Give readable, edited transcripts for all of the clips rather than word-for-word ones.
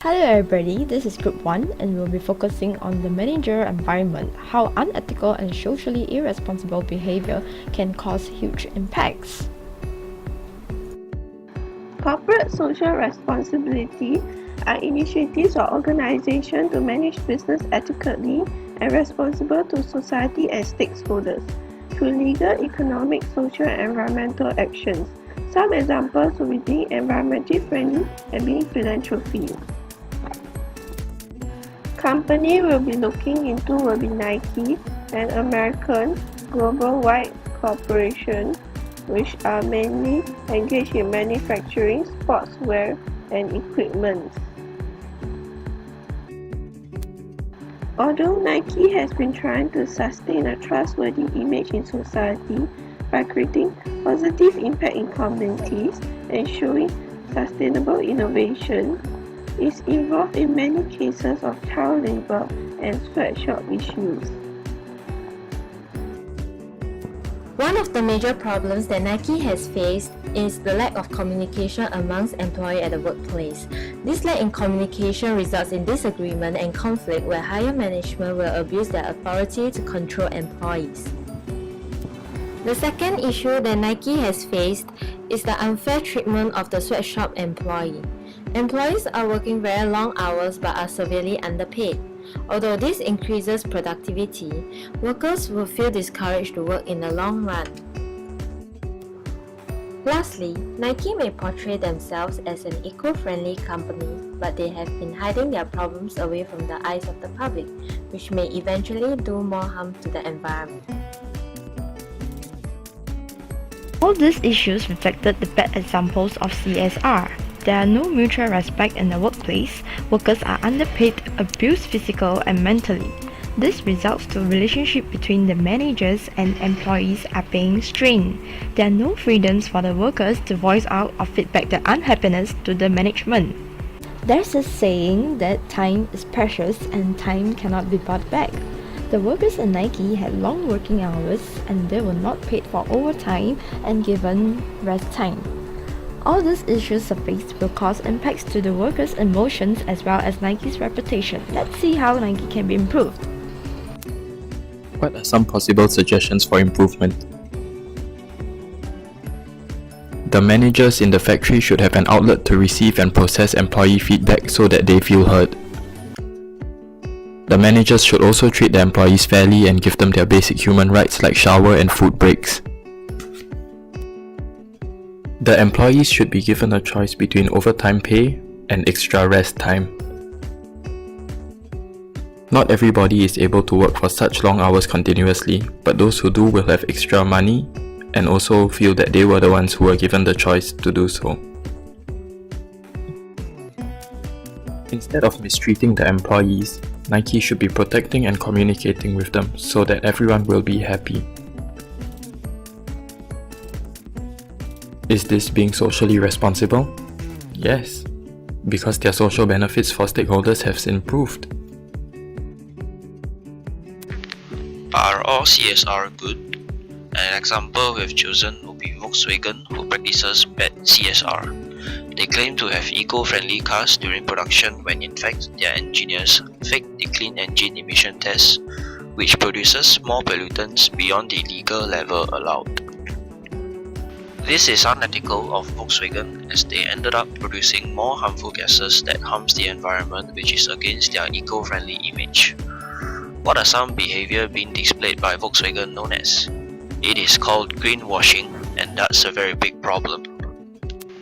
Hello everybody, this is Group 1 and we'll be focusing on the manager environment, how unethical and socially irresponsible behavior can cause huge impacts. Corporate social responsibility are initiatives or organizations to manage business ethically and responsible to society and stakeholders through legal, economic, social, and environmental actions. Some examples will be being environmentally friendly and being philanthropy. Company we'll be looking into will be Nike, an American global-wide corporation which are mainly engaged in manufacturing sportswear and equipment. Although Nike has been trying to sustain a trustworthy image in society by creating positive impact in communities and showing sustainable innovation, is involved in many cases of child labor and sweatshop issues. One of the major problems that Nike has faced is the lack of communication amongst employees at the workplace. This lack in communication results in disagreement and conflict where higher management will abuse their authority to control employees. The second issue that Nike has faced is the unfair treatment of the sweatshop employee. Employees are working very long hours but are severely underpaid. Although this increases productivity, workers will feel discouraged to work in the long run. Lastly, Nike may portray themselves as an eco-friendly company, but they have been hiding their problems away from the eyes of the public, which may eventually do more harm to the environment. All these issues reflected the bad examples of CSR. There are no mutual respect in the workplace, workers are underpaid, abused physically and mentally. This results to a relationship between the managers and employees are being strained. There are no freedoms for the workers to voice out or feedback their unhappiness to the management. There's a saying that time is precious and time cannot be bought back. The workers at Nike had long working hours and they were not paid for overtime and given rest time. All these issues surfaced will cause impacts to the workers' emotions as well as Nike's reputation. Let's see how Nike can be improved. What are some possible suggestions for improvement? The managers in the factory should have an outlet to receive and process employee feedback so that they feel heard. The managers should also treat their employees fairly and give them their basic human rights like shower and food breaks. The employees should be given a choice between overtime pay and extra rest time. Not everybody is able to work for such long hours continuously, but those who do will have extra money and also feel that they were the ones who were given the choice to do so. Instead of mistreating the employees, Nike should be protecting and communicating with them so that everyone will be happy. Is this being socially responsible? Yes, because their social benefits for stakeholders have improved. Are all CSR good? An example we've chosen would be Volkswagen, who practices bad CSR. They claim to have eco-friendly cars during production when in fact their engineers fake the clean engine emission tests, which produces more pollutants beyond the legal level allowed. This is unethical of Volkswagen as they ended up producing more harmful gases that harms the environment, which is against their eco-friendly image. What are some behavior being displayed by Volkswagen known as? It is called greenwashing, and that's a very big problem.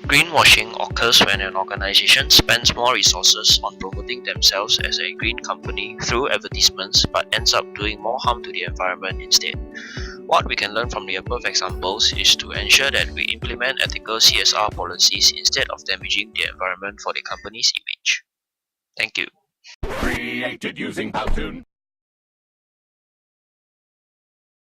Greenwashing occurs when an organization spends more resources on promoting themselves as a green company through advertisements but ends up doing more harm to the environment instead. What we can learn from the above examples is to ensure that we implement ethical CSR policies instead of damaging the environment for the company's image. Thank you. Created using Powtoon.